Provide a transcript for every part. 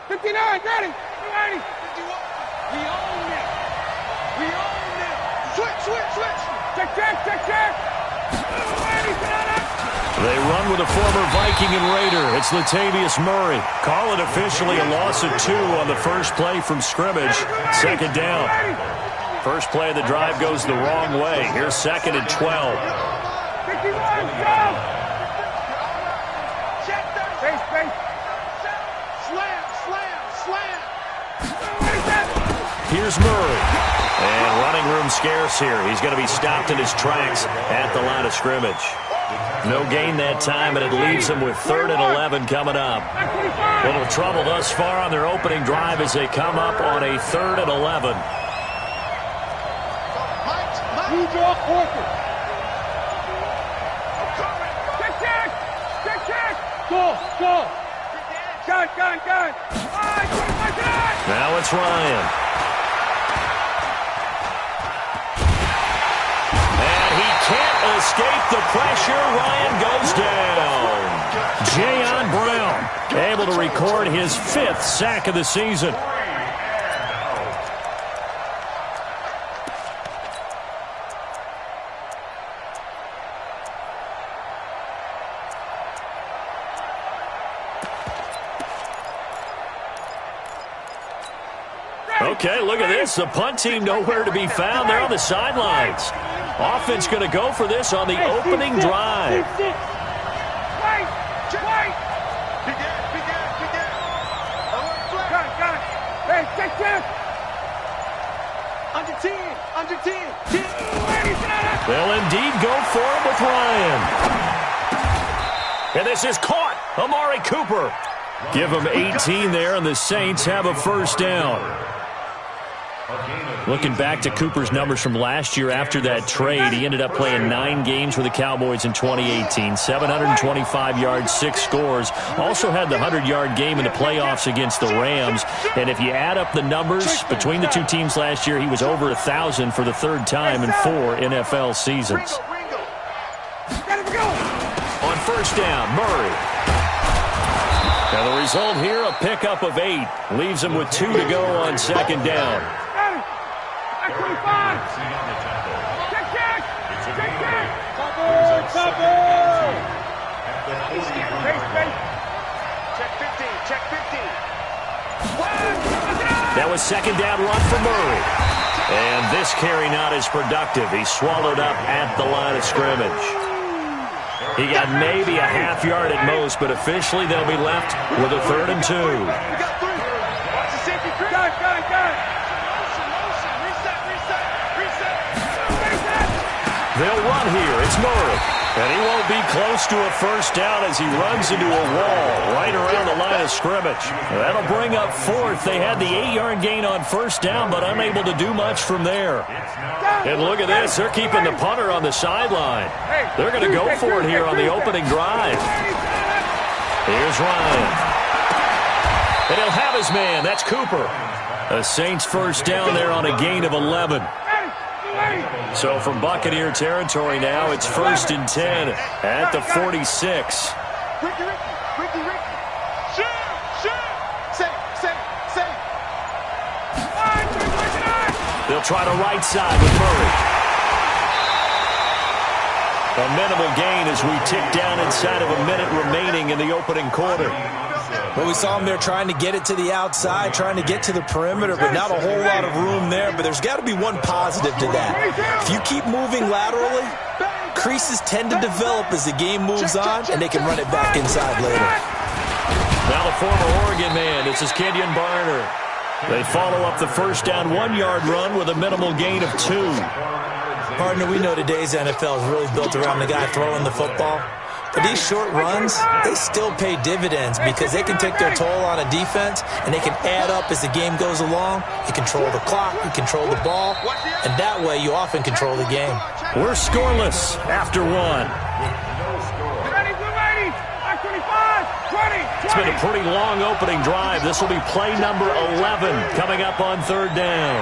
59, ready. 280. 51. We own it. We own it. Switch. Check. 280, They run with a former Viking and Raider. It's Latavius Murray. Call it officially a loss of 2 on the first play from scrimmage. Second down. First play of the drive goes the wrong way. Here's second and 12. 51, go! Space. Slam. Here's Murray. And running room scarce here. He's going to be stopped in his tracks at the line of scrimmage. No gain that time, and it leaves them with 3rd and 11 coming up. Little trouble thus far on their opening drive as they come up on a 3rd and 11. Go. Gun. Now it's Ryan. And he can't escape the pressure. Ryan goes down. Jayon Brown able to record his 5th sack of the season. Okay, look at this. The punt team nowhere to be found. They're on the sidelines. Offense going to go for this on the opening drive. Wait. Check. Under 10. They'll indeed go for it with Ryan. And this is caught. Amari Cooper. Give him 18 there, and the Saints have a first down. Looking back to Cooper's numbers from last year after that trade, he ended up playing 9 games for the Cowboys in 2018. 725 yards, 6 scores. Also had the 100-yard game in the playoffs against the Rams. And if you add up the numbers between the two teams last year, he was over 1,000 for the 3rd time in 4 NFL seasons. On first down, Murray. Now the result here, a pickup of 8. Leaves him with 2 to go on second down. Check 15. That was second down run for Murray. And this carry not as productive. He swallowed up at the line of scrimmage. He got maybe a half yard at most, but officially they'll be left with a 3rd and 2. They'll run here. It's Murray. And he won't be close to a first down as he runs into a wall right around the line of scrimmage. That'll bring up 4th. They had the 8-yard gain on first down, but unable to do much from there. And look at this. They're keeping the punter on the sideline. They're going to go for it here on the opening drive. Here's Ryan. And he'll have his man. That's Cooper. The Saints first down there on a gain of 11. So from Buccaneer territory now, it's 1st and 10 at the 46. Ricky. They'll try to right side with Murray. A minimal gain as we tick down inside of a minute remaining in the opening quarter. Well, we saw him there trying to get it to the outside, trying to get to the perimeter, but not a whole lot of room there. But there's got to be one positive to that. If you keep moving laterally, creases tend to develop as the game moves on, and they can run it back inside later. Now the former Oregon man, this is Kenyon Barner. They follow up the first down 1-yard run with a minimal gain of 2. Partner, we know today's NFL is really built around the guy throwing the football. But these short runs, they still pay dividends because they can take their toll on a defense and they can add up as the game goes along. You control the clock, you control the ball, and that way you often control the game. We're scoreless after 1. It's been a pretty long opening drive. This will be play number 11 coming up on 3rd down.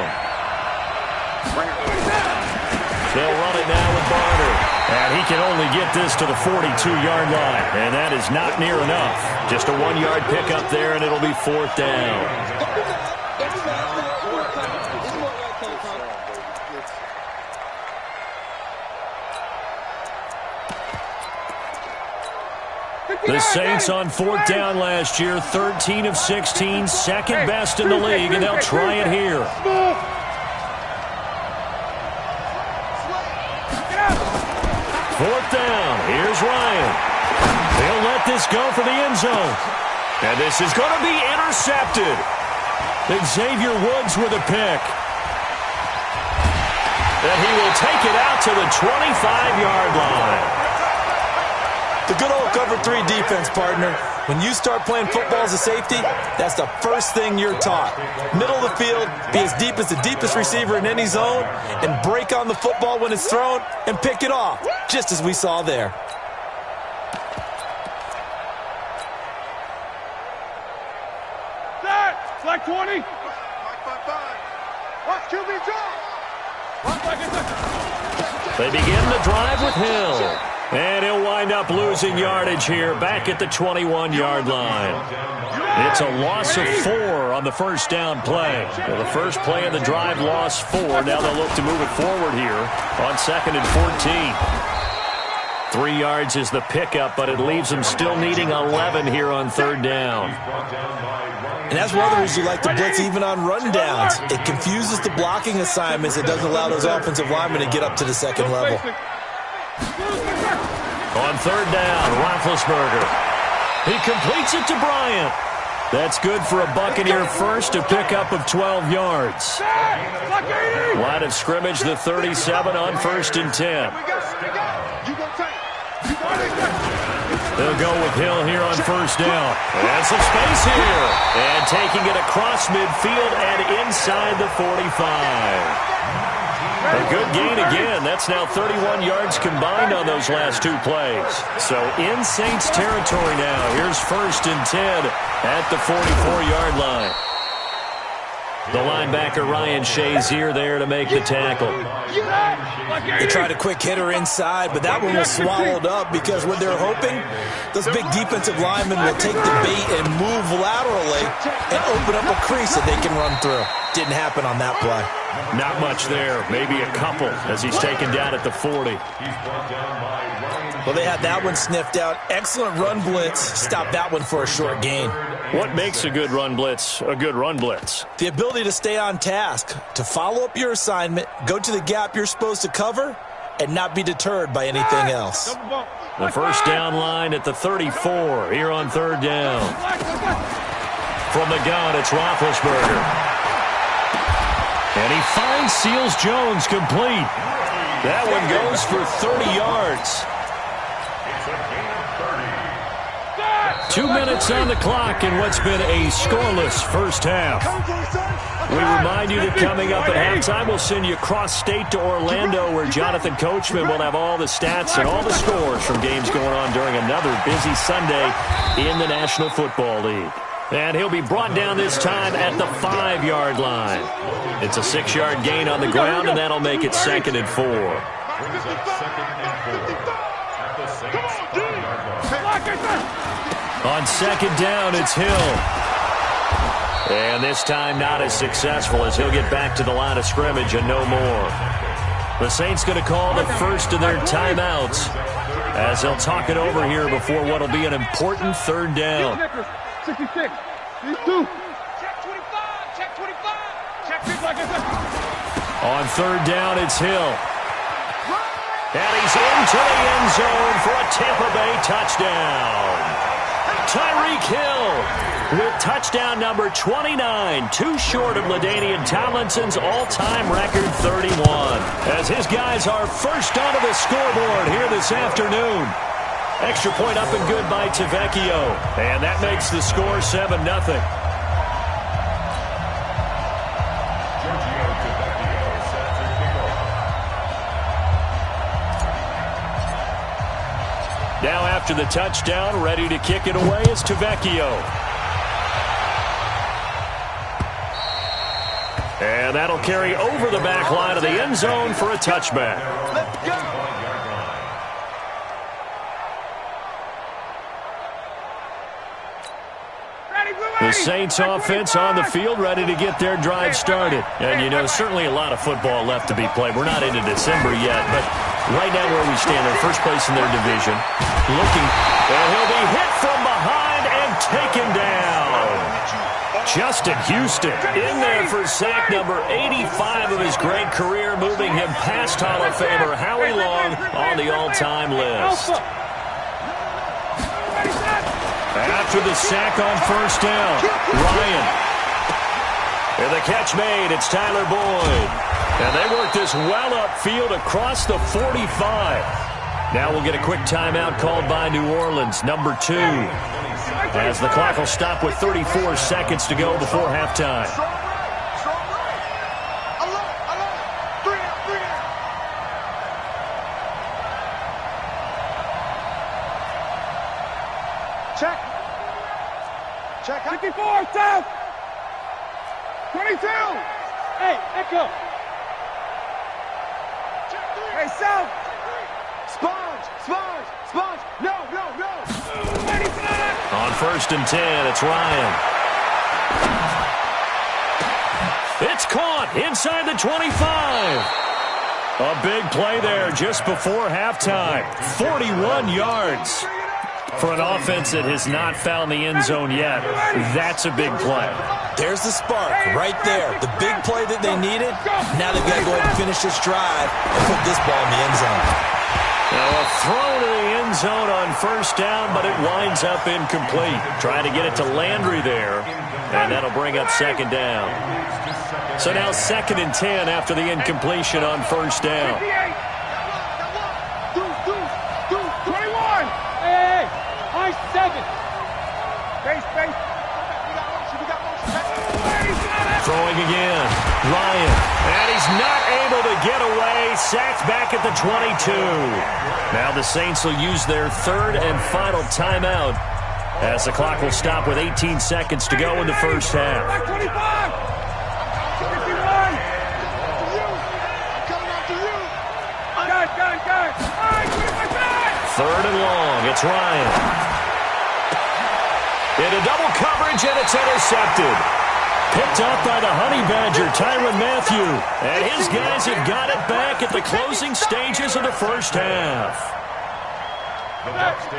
They'll run it now with Barner. And he can only get this to the 42-yard line. And that is not near enough. Just a 1-yard pickup there, and it'll be 4th down. The Saints on 4th down last year, 13 of 16, second best in the league, and they'll try it here. 4th down. Here's Ryan. He'll let this go for the end zone. And this is going to be intercepted. Xavier Woods with a pick. And he will take it out to the 25-yard line. The good old cover 3 defense, partner. When you start playing football as a safety, that's the first thing you're taught. Middle of the field, be as deep as the deepest receiver in any zone, and break on the football when it's thrown and pick it off, just as we saw there. Flag 20. They begin the drive with Hill. And he'll wind up losing yardage here back at the 21-yard line. It's a loss of 4 on the first down play. Well, the first play of the drive lost 4. Now they'll look to move it forward here on 2nd and 14. 3 yards is the pickup, but it leaves them still needing 11 here on 3rd down. And that's one of the reasons you like to blitz even on rundowns. It confuses the blocking assignments. It doesn't allow those offensive linemen to get up to the second level. On 3rd down, Roethlisberger. He completes it to Bryant. That's good for a Buccaneer first, a pickup of 12 yards. Line of scrimmage, the 37 on 1st and 10. They'll go with Hill here on 1st down. And some space here. And taking it across midfield and inside the 45. A good gain again. That's now 31 yards combined on those last 2 plays. So in Saints territory now. Here's 1st and 10 at the 44-yard line. The linebacker Ryan Shazier there to make the tackle. They tried a quick hitter inside, but that one was swallowed up because what they're hoping, those big defensive linemen will take the bait and move laterally and open up a crease that they can run through. Didn't happen on that play. Not much there. Maybe a couple as he's taken down at the 40. Well, they had that one sniffed out. Excellent run blitz. Stopped that one for a short gain. What makes a good run blitz a good run blitz? The ability to stay on task, to follow up your assignment, go to the gap you're supposed to cover, and not be deterred by anything else. The first down line at the 34 here on 3rd down. From the gun, it's Roethlisberger. And he finds Seals-Jones complete. That one goes for 30 yards. 2 minutes on the clock in what's been a scoreless first half. We remind you that coming up at halftime, we'll send you cross-state to Orlando, where Jonathan Coachman will have all the stats and all the scores from games going on during another busy Sunday in the National Football League. And he'll be brought down this time at the 5-yard line. It's a 6-yard gain on the ground, and that'll make it 2nd and 4. On 2nd down, it's Hill. And this time not as successful as he'll get back to the line of scrimmage and no more. The Saints going to call the first of their timeouts as they'll talk it over here before what will be an important 3rd down. 66. Check 25. Check 25. Check 25. On 3rd down, it's Hill. And he's into the end zone for a Tampa Bay touchdown. Tyreek Hill with touchdown number 29, too short of LaDainian Tomlinson's all-time record 31. As his guys are first onto the scoreboard here this afternoon. Extra point up and good by Tavecchio. And that makes the score 7-0. Now after the touchdown, ready to kick it away is Tavecchio. And that'll carry over the back line of the end zone for a touchback. Let's go. The Saints offense on the field, ready to get their drive started. And, you know, certainly a lot of football left to be played. We're not into December yet, but right now where we stand, they're first place in their division. Looking, and he'll be hit from behind and taken down. Justin Houston in there for sack number 85 of his great career, moving him past Hall of Famer Howie Long on the all-time list. After the sack on first down, Ryan. And the catch made, it's Tyler Boyd. And they work this well upfield across the 45. Now we'll get a quick timeout called by New Orleans, number 2. As the clock will stop with 34 seconds to go before halftime. Check. Check. 54, south. 22. Hey, echo. Hey, south. Sponge. No. On first and 10, it's Ryan. It's caught inside the 25. A big play there just before halftime. 41 yards. For an offense that has not found the end zone yet, that's a big play. There's the spark right there. The big play that they needed. Now they've got to go ahead and finish this drive and put this ball in the end zone. Now a throw to the end zone on first down, but it winds up incomplete. Trying to get it to Landry there, and that'll bring up second down. So now second and 10 after the incompletion on first down. 7. Throwing again. Ryan. And he's not able to get away. Sacked back at the 22. Now the Saints will use their third and final timeout as the clock will stop with 18 seconds to go in the first half. 25. 51. Got it. Third and long. It's Ryan. Into double coverage, and it's intercepted. Picked up by the Honey Badger, Tyrann Mathieu. And his guys have got it back at the closing stages of the first half.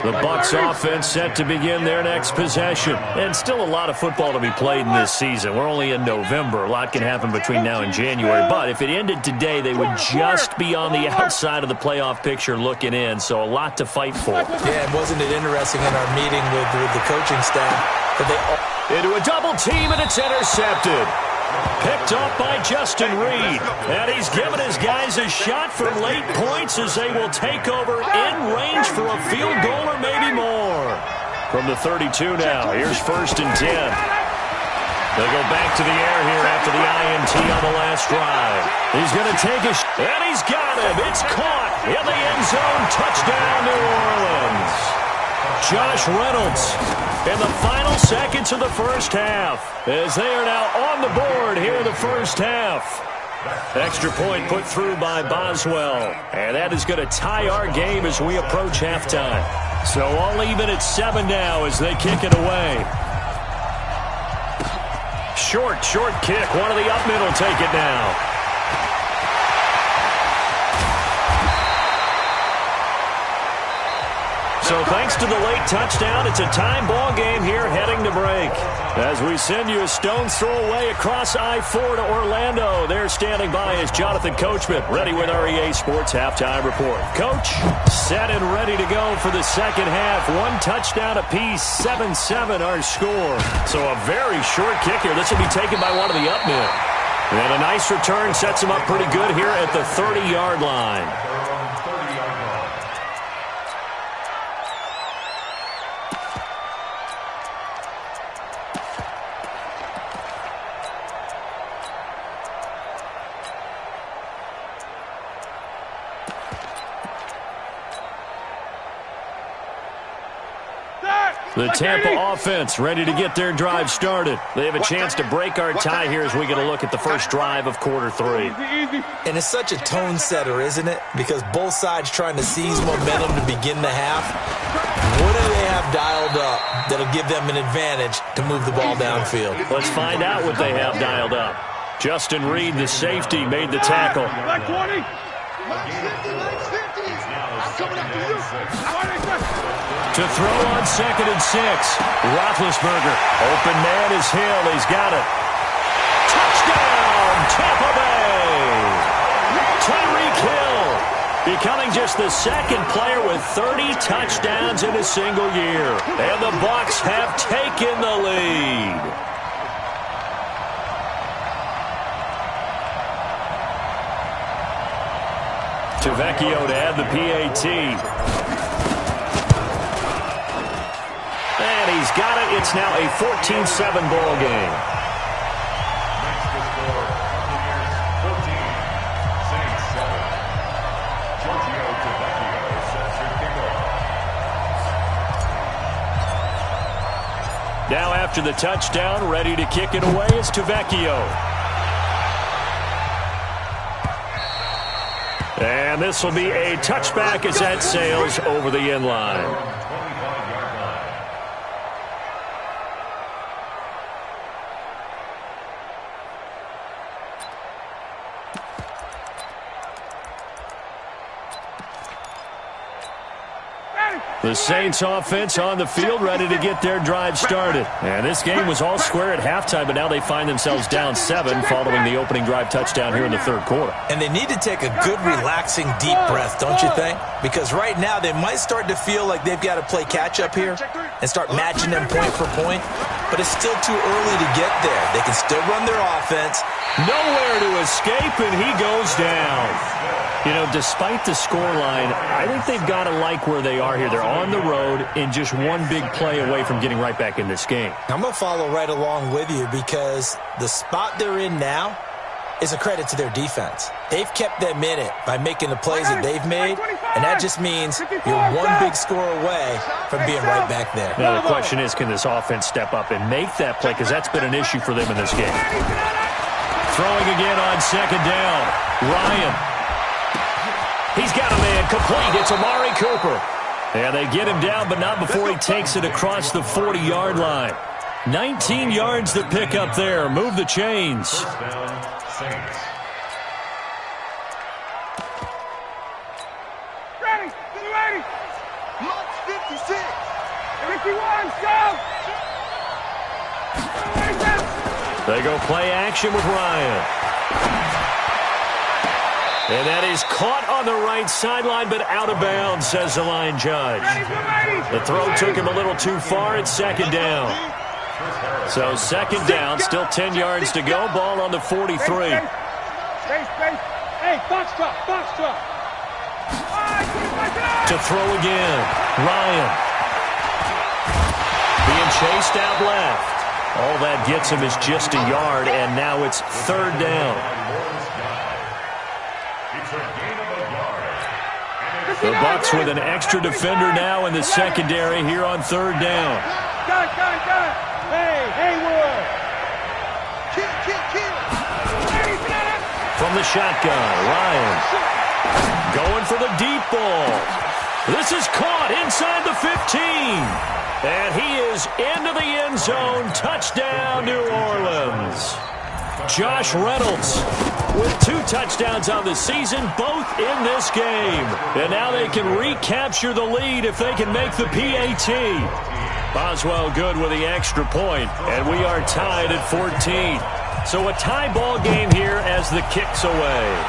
The Bucs offense set to begin their next possession. And still a lot of football to be played in this season. We're only in November. A lot can happen between now and January. But if it ended today, they would just be on the outside of the playoff picture looking in. So a lot to fight for. Yeah, and wasn't it interesting in our meeting with the coaching staff that they into a double team, and it's intercepted. Picked up by Justin Reed. And he's given his guys a shot for late points as they will take over in range for a field goal or maybe more. From the 32 now, here's first and 10. They go back to the air here after the INT on the last drive. He's going to take a shot, and he's got him. It's caught in the end zone. Touchdown, New Orleans. Josh Reynolds in the final seconds of the first half as they are now on the board here in the first half. Extra point put through by Boswell, and that is going to tie our game as we approach halftime. So all even at 7 now as they kick it away. Short kick. One of the up mid will take it now. So thanks to the late touchdown, it's a time ball game here heading to break. As we send you a stone's throw away across I-4 to Orlando. There standing by is Jonathan Coachman, ready with our EA Sports Halftime Report. Coach, set and ready to go for the second half. One touchdown apiece, 7-7 our score. So a very short kick here. This will be taken by one of the up men. And a nice return sets him up pretty good here at the 30-yard line. The Tampa offense ready to get their drive started. They have a chance to break our tie here as we get a look at the first drive of quarter 3. And it's such a tone setter, isn't it? Because both sides trying to seize momentum to begin the half. What do they have dialed up that'll give them an advantage to move the ball downfield? Let's find out what they have dialed up. Justin Reed, the safety, made the tackle. Like 20. To throw on 2nd and 6. Roethlisberger. Open man is Hill. He's got it. Touchdown, Tampa Bay. Tyreek Hill becoming just the second player with 30 touchdowns in a single year. And the Bucs have taken the lead. Vecchio to add the PAT. And he's got it. It's now a 14-7 ball game. Now after the touchdown, ready to kick it away is Vecchio. And this will be a touchback as that sails over the end line. The Saints offense on the field ready to get their drive started. And this game was all square at halftime, but now they find themselves down 7 following the opening drive touchdown here in the third quarter. And they need to take a good, relaxing, deep breath, don't you think? Because right now they might start to feel like they've got to play catch-up here and start matching them point for point. But it's still too early to get there. They can still run their offense. Nowhere to escape, and he goes down. You know, despite the scoreline, I think they've got to like where they are here. They're on the road and just one big play away from getting right back in this game. I'm going to follow right along with you because the spot they're in now is a credit to their defense. They've kept them in it by making the plays that they've made, and that just means you're one big score away from being right back there. Now, the question is, can this offense step up and make that play? Because that's been an issue for them in this game. Throwing again on 2nd down. Ryan. He's got a man complete. It's Amari Cooper. And they get him down, but not before he takes it across the 40-yard line. 19 yards to pick up there. Move the chains. Ready, ready. March 56. 51, go. They go play action with Ryan. And that is caught on the right sideline, but out of bounds, says the line judge. The throw took him a little too far at 2nd down. So 2nd down, still 10 yards to go. Ball on the 43. Hey, box truck. To throw again. Ryan. Being chased out left. All that gets him is just a yard, and now it's 3rd down. The Bucs with an extra defender now in the secondary here on 3rd down. Got. Hey, Haywood. Kill. From the shotgun, Ryan. Going for the deep ball. This is caught inside the 15. And he is into the end zone. Touchdown, New Orleans. Josh Reynolds with 2 touchdowns on the season, both in this game. And now they can recapture the lead if they can make the PAT. Boswell good with the extra point, and we are tied at 14. So a tie ball game here as the kick's away.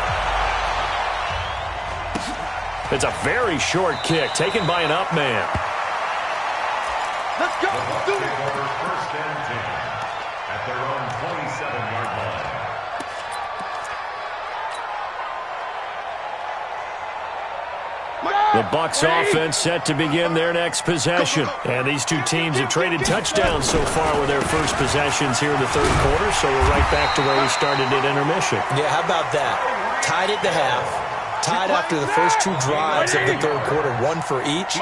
It's a very short kick taken by an up man. Let's go. Do it. First and 10 at their own 27-yard line. The Bucs offense set to begin their next possession. And these two teams have traded touchdowns so far with their first possessions here in the third quarter, so we're right back to where we started at intermission. Yeah, how about that? Tied at the half. tied after the first 2 drives of the third quarter, 1 for each.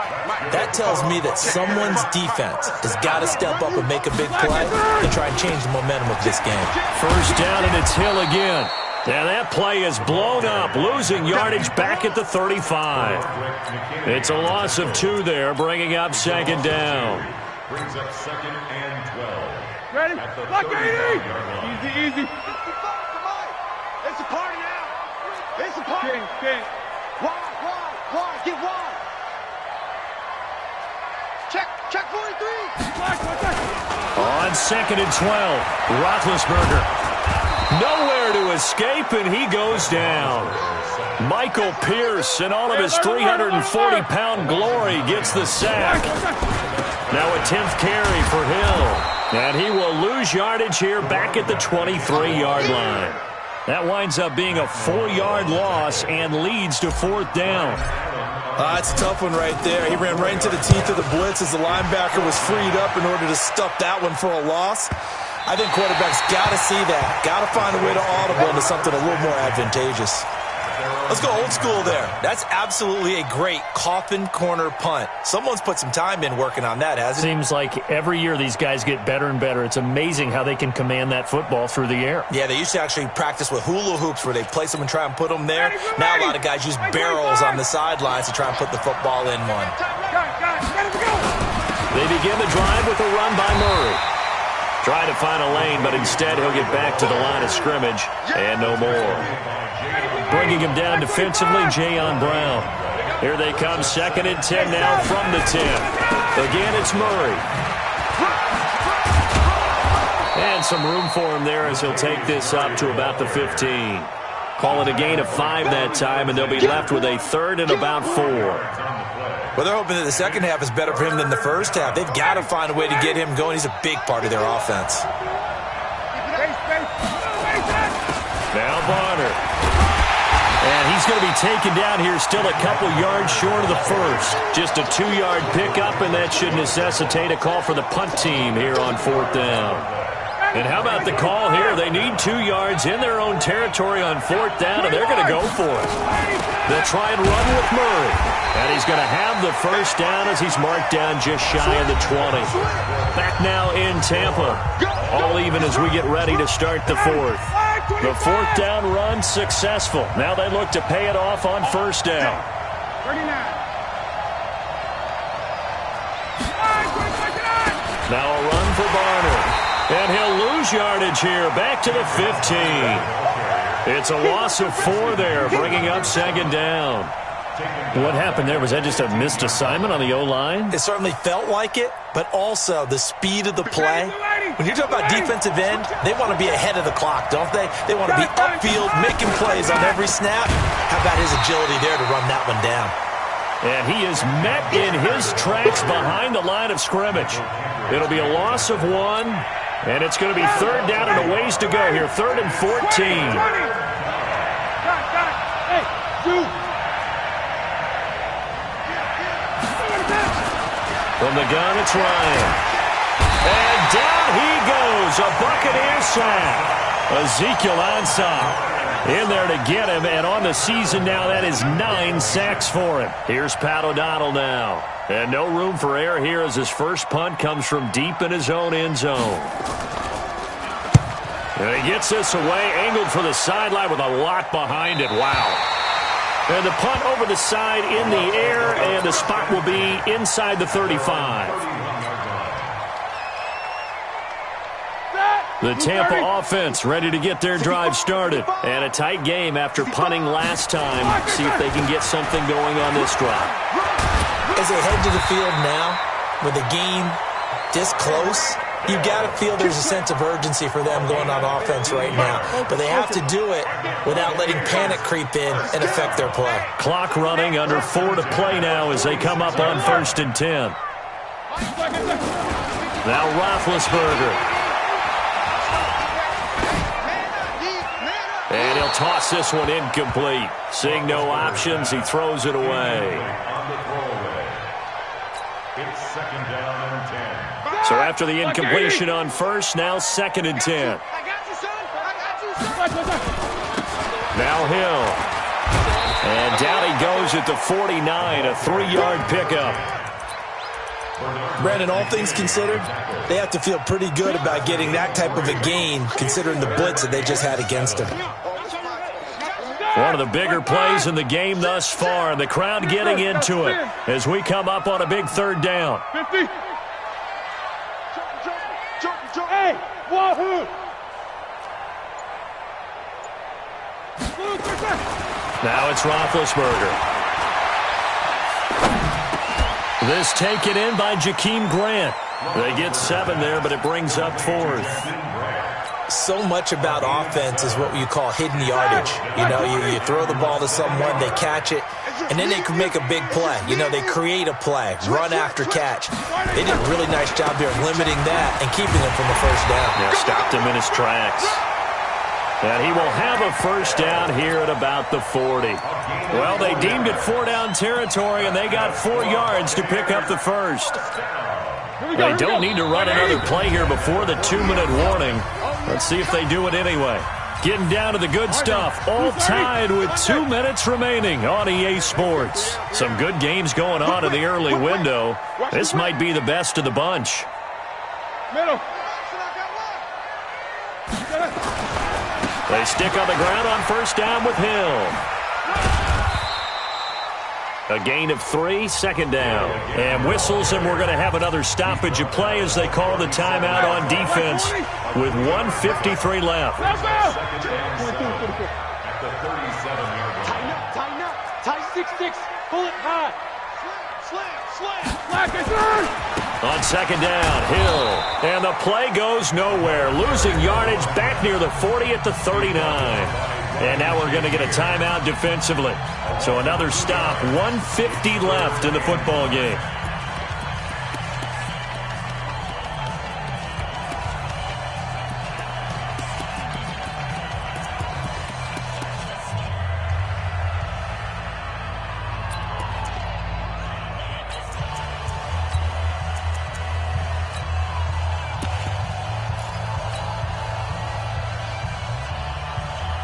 That tells me that someone's defense has got to step up and make a big play to try and change the momentum of this game. First down, and it's Hill again. And that play is blown up, losing yardage back at the 35. It's a loss of 2 there, bringing up second down. Brings up 2nd and 12. Ready? At the Lock 30 80. yard line. Easy. It's a party now. It's a party. King. Wide. Get wide. Check 43. On 2nd and 12, Roethlisberger. Nowhere to escape, and he goes down. Michael Pierce, in all of his 340-pound glory, gets the sack. Now a 10th carry for Hill. And he will lose yardage here back at the 23-yard line. That winds up being a 4-yard loss and leads to 4th down. It's a tough one right there. He ran right into the teeth of the blitz as the linebacker was freed up in order to stuff that one for a loss. I think quarterbacks got to see that. Got to find a way to audible into something a little more advantageous. Let's go old school there. That's absolutely a great coffin corner punt. Someone's put some time in working on that, hasn't it? Seems like every year these guys get better and better. It's amazing how they can command that football through the air. Yeah, they used to actually practice with hula hoops where they place them and try and put them there. Now a lot of guys use barrels on the sidelines to try and put the football in one. They begin the drive with a run by Murray. Try to find a lane, but instead he'll get back to the line of scrimmage and no more. Bringing him down defensively, Jayon Brown. Here they come, 2nd and 10 now from the 10. Again, it's Murray. And some room for him there as he'll take this up to about the 15. Call it a gain of 5 that time, and they'll be left with a 3rd and about 4. Well, they're hoping that the second half is better for him than the first half. They've got to find a way to get him going. He's a big part of their offense. Now Barner. And he's going to be taken down here still a couple yards short of the first. Just a 2-yard pickup, and that should necessitate a call for the punt team here on 4th down. And how about the call here? They need 2 yards in their own territory on 4th down, and they're going to go for it. They'll try and run with Murray. And he's going to have the first down as he's marked down just shy of the 20. Back now in Tampa. All even as we get ready to start the 4th. The 4th down run successful. Now they look to pay it off on 1st down. 39. Now a run for Barner. And he'll lose yardage here, back to the 15. It's a loss of 4 there, bringing up 2nd down. What happened there? Was that just a missed assignment on the O-line? It certainly felt like it, but also the speed of the play. When you're talking about defensive end, they want to be ahead of the clock, don't they? They want to be upfield, making plays on every snap. How about his agility there to run that one down? And he is met in his tracks behind the line of scrimmage. It'll be a loss of 1, and it's going to be 3rd down and a ways to go here. 3rd and 14. Hey, dude. From the gun, it's Ryan. And down he goes. A Buccaneer sack. Ezekiel Ansah in there to get him. And on the season now, that is 9 sacks for him. Here's Pat O'Donnell now. And no room for error here as his first punt comes from deep in his own end zone. And he gets this away, angled for the sideline with a lot behind it. Wow. And the punt over the side in the air, and the spot will be inside the 35. The Tampa offense ready to get their drive started. And a tight game after punting last time. See if they can get something going on this drive. As they head to the field now, with the game this close, you've got to feel there's a sense of urgency for them going on offense right now. But they have to do it without letting panic creep in and affect their play. Clock running, under 4 to play now as they come up on 1st and 10. Now Roethlisberger. And he'll toss this one incomplete. Seeing no options, he throws it away. It's 2nd down and 10. So after the incompletion on 1st, now 2nd and 10. Now Hill. And down he goes at the 49, a 3-yard pickup. Brandon, all things considered, they have to feel pretty good about getting that type of a gain considering the blitz that they just had against them. One of the bigger plays in the game thus far, and the crowd getting into it as we come up on a big 3rd down. 50. Hey, wahoo! Now it's Roethlisberger. This taken in by Jakeem Grant. They get 7 there, but it brings up 4th. So much about offense is what you call hidden yardage. You know, you throw the ball to someone, they catch it, and then they can make a big play. You know, they create a play, run after catch. They did a really nice job there limiting that and keeping him from the first down. Yeah, stopped him in his tracks. And he will have a first down here at about the 40. Well, they deemed it 4-down territory, and they got 4 yards to pick up the first. They don't need to run another play here before the 2-minute warning. Let's see if they do it anyway. Getting down to the good stuff. All tied with 2 minutes remaining on EA Sports. Some good games going on in the early window. This might be the best of the bunch. Middle. They stick on the ground on first down with Hill. A gain of 3, 2nd down. And whistles, and we're going to have another stoppage of play as they call the timeout on defense with 1:53 left. Tighten up. Tight 6-6. Pull it high. Slam. On 2nd down, Hill. And the play goes nowhere. Losing yardage back near the 40 at the 39. And now we're going to get a timeout defensively. So another stop, 1:50 left in the football game.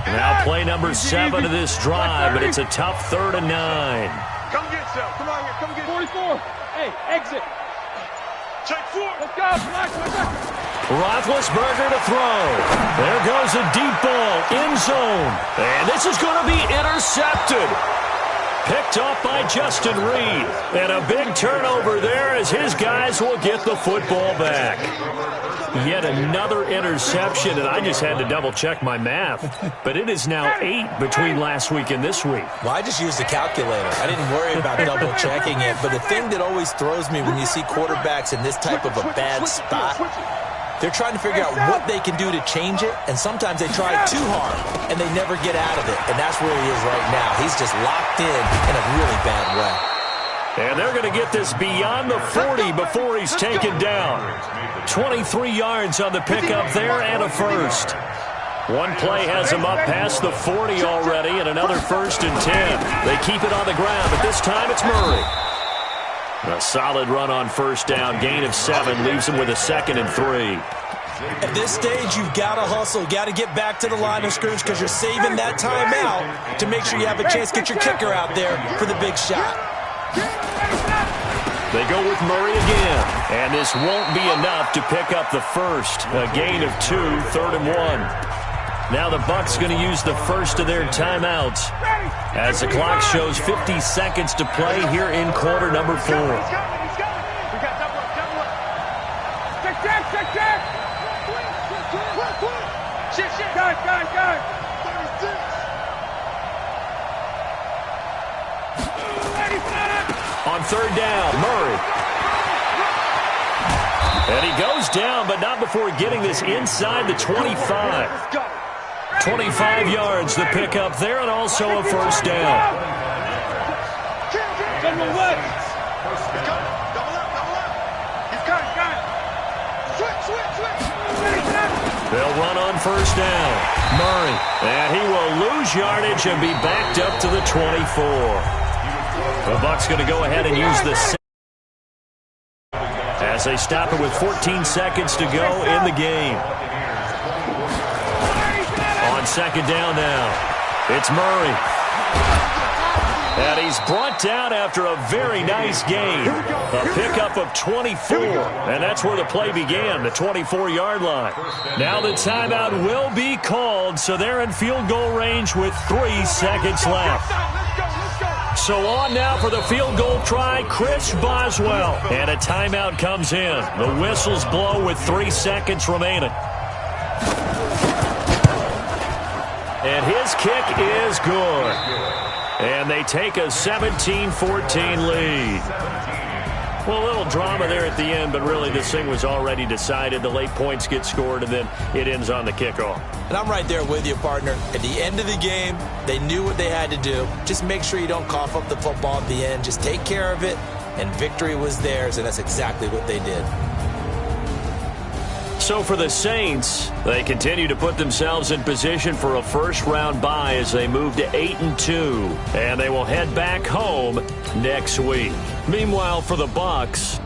Now play number 7 of this drive, but it's a tough 3rd and 9. Come get some. Come on here. Come get 44. Hey, exit. Check 4. Let's go. Roethlisberger to throw. There goes a deep ball, end zone. And this is going to be intercepted. Picked off by Justin Reed. And a big turnover there as his guys will get the football back. Yet another interception, and I just had to double-check my math. But it is now 8 between last week and this week. Well, I just used a calculator. I didn't worry about double-checking it. But the thing that always throws me when you see quarterbacks in this type of a bad spot, they're trying to figure out what they can do to change it, and sometimes they try too hard, and they never get out of it. And that's where he is right now. He's just locked in a really bad way. And they're going to get this beyond the 40 before he's taken down. 23 yards on the pickup there and a first. One play has him up past the 40 already, and another 1st and 10. They keep it on the ground, but this time it's Murray. A solid run on first down. Gain of 7 leaves him with a 2nd and 3. At this stage, you've got to hustle, got to get back to the line of scrimmage because you're saving that timeout to make sure you have a chance to get your kicker out there for the big shot. They go with Murray again, and this won't be enough to pick up the first. A gain of 2, 3rd and 1. Now the Bucs going to use the first of their timeouts as the clock shows 50 seconds to play here in quarter number 4. On 3rd down, Murray. And he goes down, but not before getting this inside the 25. 25 yards to pick up there, and also a first down. They'll run on first down. Murray, and he will lose yardage and be backed up to the 24. The Bucs going to go ahead and use this as they stop it with 14 seconds to go in the game. On 2nd down now, it's Murray. And he's brought down after a very nice game. A pickup of 24. And that's where the play began, the 24-yard line. Now the timeout will be called, so they're in field goal range with 3 seconds left. So on now for the field goal try, Chris Boswell. And a timeout comes in. The whistles blow with 3 seconds remaining. And his kick is good. And they take a 17-14 lead. Well, a little drama there at the end, but really this thing was already decided. The late points get scored, and then it ends on the kickoff. And I'm right there with you, partner. At the end of the game, they knew what they had to do. Just make sure you don't cough up the football at the end. Just take care of it, and victory was theirs, and that's exactly what they did. So for the Saints, they continue to put themselves in position for a first-round bye as they move to 8-2, and they will head back home next week. Meanwhile, for the Bucs,